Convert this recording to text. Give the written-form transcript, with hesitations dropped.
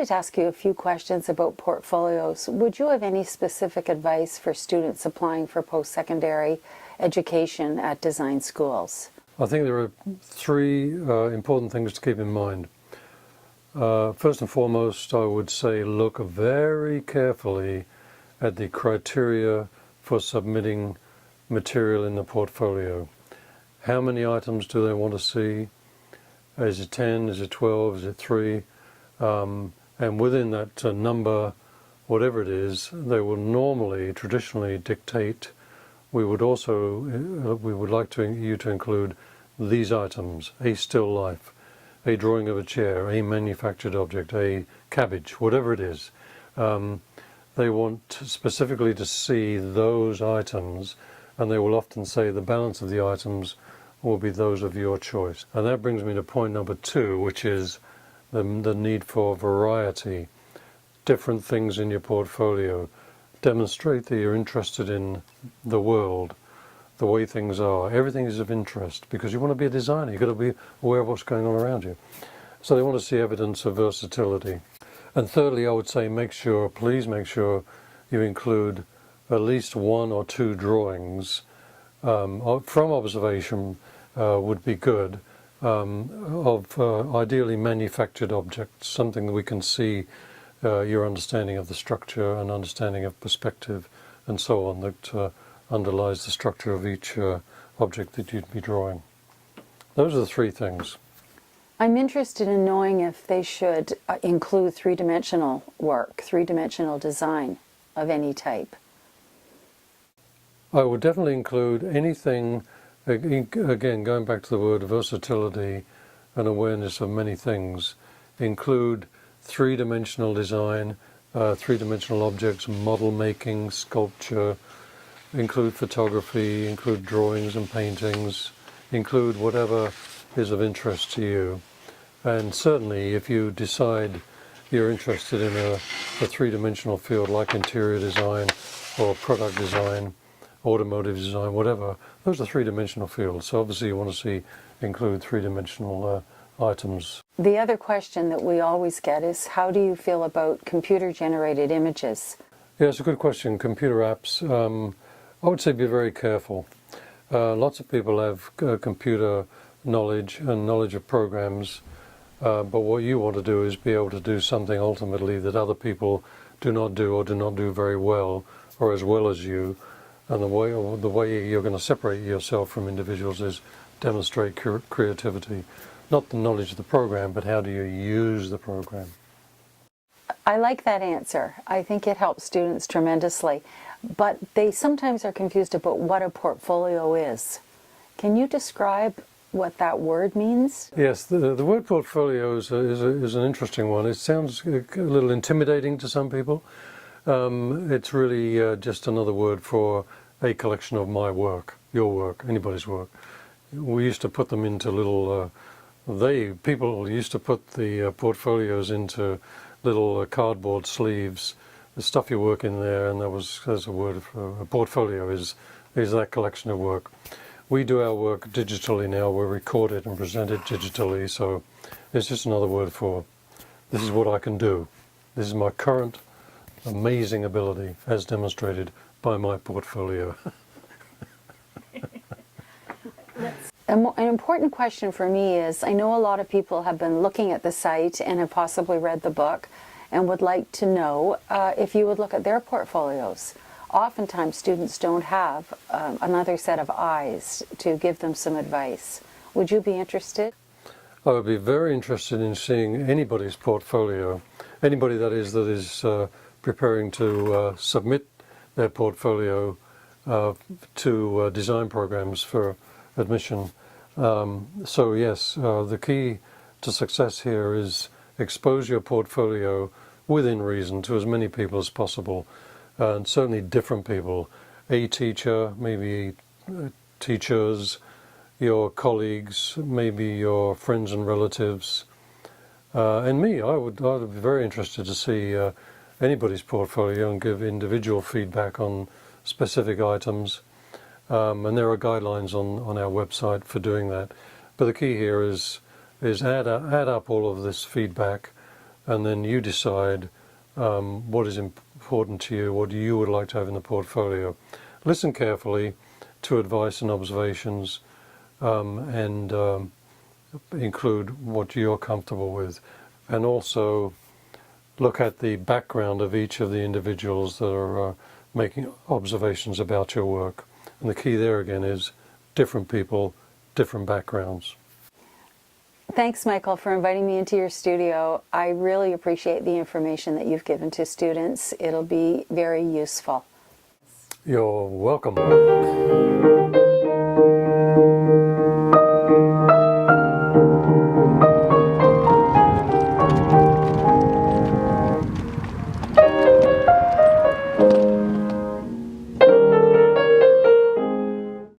to ask you a few questions about portfolios. Would you have any specific advice for students applying for post-secondary education at design schools? I think there are three important things to keep in mind. First and foremost, I would say look very carefully at the criteria for submitting material in the portfolio. How many items do they want to see? Is it 10? Is it 12? Is it 3? And within that number, whatever it is, they will normally, traditionally dictate. We would like you to include these items: a still life, a drawing of a chair, a manufactured object, a cabbage, whatever it is. They want specifically to see those items, and they will often say the balance of the items will be those of your choice. And that brings me to point number 2, which is the need for variety. Different things in your portfolio. Demonstrate that you're interested in the world, the way things are. Everything is of interest, because you want to be a designer. You've got to be aware of what's going on around you. So they want to see evidence of versatility. And thirdly, I would say please make sure you include at least 1 or 2 drawings from observation would be good, of ideally manufactured objects, something that we can see your understanding of the structure and understanding of perspective and so on that underlies the structure of each object that you'd be drawing. Those are the 3 things. I'm interested in knowing if they should include three-dimensional work, three-dimensional design of any type. I would definitely include anything, again, going back to the word versatility and awareness of many things, include three-dimensional design, three-dimensional objects, model making, sculpture, include photography, include drawings and paintings, include whatever is of interest to you. And certainly if you decide you're interested in a three-dimensional field like interior design or product design, automotive design, whatever, those are three-dimensional fields. So obviously you want to include three-dimensional items. The other question that we always get is, how do you feel about computer-generated images? Yeah, it's a good question. Computer apps, I would say be very careful. Lots of people have computer knowledge and knowledge of programs, but what you want to do is be able to do something ultimately that other people do not do or do not do very well or as well as you. And the way you're going to separate yourself from individuals is demonstrate creativity. Not the knowledge of the program, but how do you use the program. I like that answer. I think it helps students tremendously. But they sometimes are confused about what a portfolio is. Can you describe what that word means? Yes, the word portfolio is an interesting one. It sounds a little intimidating to some people. It's really just another word for a collection of my work, your work, anybody's work. We used to put them into little, people used to put the portfolios into little cardboard sleeves, stuff your work in there, and there's a word for a portfolio is that collection of work. We do our work digitally now. We record it and present it digitally, so it's just another word for this is what I can do. This is my current amazing ability as demonstrated by my portfolio. An important question for me is, I know a lot of people have been looking at the site and have possibly read the book and would like to know if you would look at their portfolios. Oftentimes students don't have another set of eyes to give them some advice. Would you be interested? I would be very interested in seeing anybody's portfolio, anybody that is preparing to submit their portfolio to design programs for admission. So yes, the key to success here is expose your portfolio within reason to as many people as possible, and certainly different people. A teacher, maybe teachers, your colleagues, maybe your friends and relatives, and me. I'd be very interested to see anybody's portfolio and give individual feedback on specific items. And there are guidelines on our website for doing that. But the key here is add up all of this feedback and then you decide what is important to you, what you would like to have in the portfolio. Listen carefully to advice and observations, and include what you're comfortable with, and also look at the background of each of the individuals that are making observations about your work. And the key there again is different people, different backgrounds. Thanks, Michael, for inviting me into your studio. I really appreciate the information that you've given to students. It'll be very useful. You're welcome.